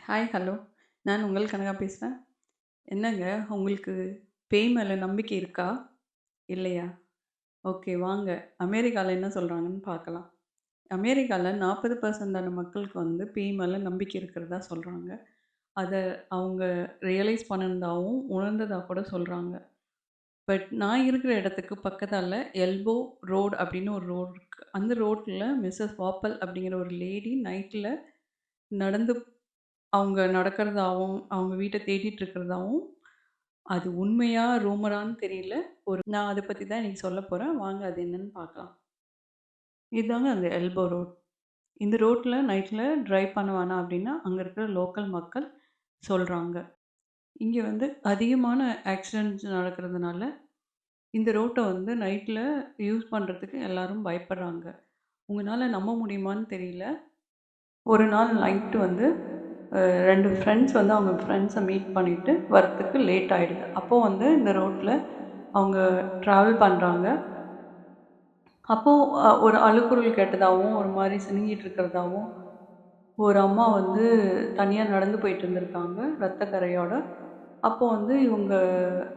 Hi, hello. நான் உங்கள் கனகா பேசுறேன். என்னங்க உங்களுக்கு பேய் மேல நம்பிக்கை இருக்கா? இல்லையா? ஓகே வாங்க. அமெரிக்கால என்ன சொல்றாங்கன்னு பார்க்கலாம். அமெரிக்கால 40% மக்களுக்கு வந்து பேய் மேல நம்பிக்கை இருக்கிறதா சொல்றாங்க. அத அவங்க ரியலைஸ் பண்ணதாவும், உணர்ந்ததா கூட சொல்றாங்க. பட் நான் இருக்கிற இடத்துக்கு பக்கத்தால எல்போ ரோட் அப்படின்னு ஒரு ரோடு இருக்கு. அந்த ரோட்ல மிஸ்ஸஸ் வாப்பல் அப்படிங்கிற ஒரு லேடி நைட்ல நடந்து அவங்க நடக்கிறதாவும், அவங்க வீட்ட தேடிட்டு இருக்கிறதாவும், அது உண்மையா, ரூமரான்னு தெரியல. நான் அத பத்தி தான் இன்னைக்கு சொல்லப் போறேன். வாங்க அது என்னன்னு பார்க்கலாம். இதாங்க அந்த எல்போ ரோட். இந்த ரோட்ல நைட்ல டிரைவ் பண்ண வேணாம் அப்டின்னா, அங்க இருக்கிற லோக்கல் மக்கள் சொல்றாங்க. இங்க வந்து அதிகமான ஆக்சிடென்ட்ஸ் நடக்கிறதுனால, இந்த ரோட்ட வந்து நைட்ல யூஸ் பண்றதுக்கு எல்லாரும் பயப்படுறாங்க. உங்கனால நம்ப முடியுமான்னு தெரியல. ஒரு நாள் நைட்டு வந்து 2 ஃப்ரெண்ட்ஸ் வந்து அவங்க ஃப்ரெண்ட்ஸ மீட் பண்ணிட்டு வரத்துக்கு லேட் ஆயிடுது. அப்போ வந்து இந்த ரோட்ல அவங்க ட்ராவல் பண்றாங்க. அப்போ ஒரு அழுகுரல் கேட்டதாவும், ஒரு மாரி சிணுங்கிட்டு இருக்கிறதாவும், ஒரு அம்மா வந்து தனியா நடந்து போயிட்டு இருந்திருக்காங்க, ரத்த கறையோட. அப்போ வந்து இவங்க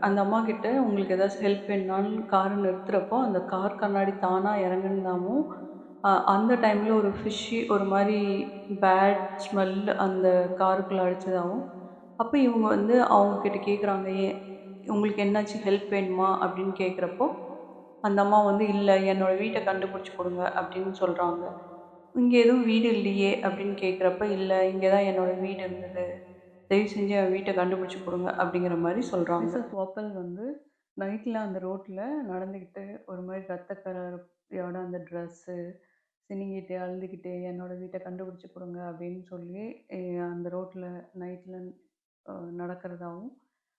அந்த அம்மாகிட்ட உங்களுக்கு ஏதாச்சும் ஹெல்ப் வேணுனாலும் கார நிறுத்துறப்போ, அந்த கார் கண்ணாடி தானா இறங்குனதாவும், அந்த டைம்ல ஒரு ஃபிஷ்ஷி ஒரு மாரி பேட் ஸ்மெல் அந்த காருக்குள்ள அடிச்சதாவும், அப்ப இவங்க வந்து அவங்க கிட்ட கேட்குறாங்க, உங்களுக்கு என்னாச்சும் ஹெல்ப் வேணுமா?" அப்படின்னு கேட்குறப்போ, அந்த அம்மா வந்து, "இல்ல என்னோட வீட்ட கண்டுபிடிச்சு குடுங்க" அப்படின்னு சொல்றாங்க. "இங்க எதுவும் வீடு இல்லையே?" அப்படின்னு கேட்குறப்ப, "இல்ல இங்க தான் என்னோட வீடு இருந்தது. தயவு செஞ்சு என் வீட்ட கண்டுபிடிச்சு குடுங்க" அப்படிங்கிற மாரி சொல்றாங்க. மிஸ்ஸஸ் வாப்பல் வந்து நைட்ல அந்த ரோட்ல நடந்துகிட்டு ஒரு மாரி ரத்த கறையோட அந்த ட்ரெஸ்ஸு சிணுங்கிட்டு, அழுதுகிட்டு, "என்னோட வீட்ட கண்டுபிடிச்சு குடுங்க" அப்படின்னு சொல்லி எ அந்த ரோட்ல நைட்ல நடக்கிறதாவும்,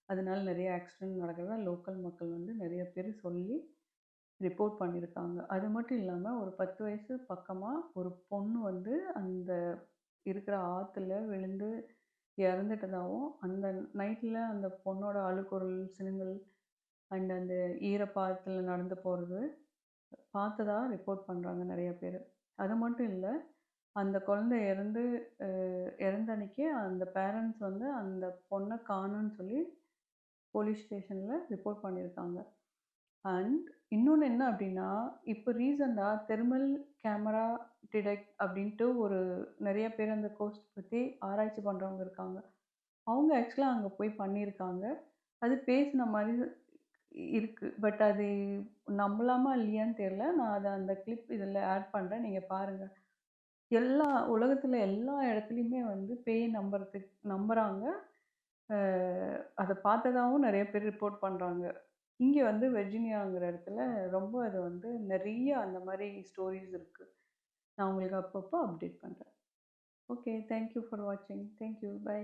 அதனால நெறைய ஆக்சிடென்ட் நடக்கிறதா லோக்கல் மக்கள் வந்து நெறைய பேர் சொல்லி ரிப்போர்ட் பண்ணியிருக்காங்க. அது மட்டும் இல்லாம ஒரு 10 வயசு பக்கமா ஒரு பொண்ணு வந்து அந்த இருக்கிற ஆத்துல விழுந்து இறந்துட்டதாவும், அந்த நைட்ல அந்த பொண்ணோட அழுகுரல், சிணுங்கல் அண்ட் அந்த ஈரப்பதத்துல நடந்து போறது பார்த்ததா ரிப்போர்ட் பண்றாங்க நெறைய பேரு. அது மட்டும் இல்ல, அந்த குழந்தை இறந்த அன்னைக்கு அந்த பேரண்ட்ஸ் வந்து அந்த பொண்ண காணோம்னு சொல்லி போலீஸ் ஸ்டேஷன்ல ரிப்போர்ட் பண்ணியிருக்காங்க. அண்ட் இன்னொன்னு என்ன அப்டின்னா, இப்போ ரீசென்ட்டா தெர்மல் கேமரா டிடெக்ட் அப்டின்ட்டு ஒரு நெறைய பேர் அந்த கோர்ஸ் பத்தி ஆராய்ச்சி பண்றவங்க இருக்காங்க. அவங்க ஆக்சுவலா அங்க போய் பண்ணியிருக்காங்க. அது பேசுன மாரி இருக்கு. பட் அது நம்பலாமா இல்லையான்னு தெரியல. நான் அந்த கிளிப் இதில ஆட் பண்றேன். நீங்க பாருங்க. உலகத்துல எல்லா இடத்துலயுமே வந்து பேய நம்புறாங்க. அ அத பார்த்ததாவும் நெறைய பேர் ரிப்போர்ட் பண்றாங்க. இங்க வந்து வெர்ஜீனியாங்கிற இடத்துல ரொம்ப அது வந்து நெறைய அந்த மாரி ஸ்டோரீஸ் இருக்கு. நான் உங்களுக்கு அப்பப்போ அப்டேட் பண்றேன். ஓகே. தேங்க் யூ ஃபார் வாட்சிங். Thank you. பை.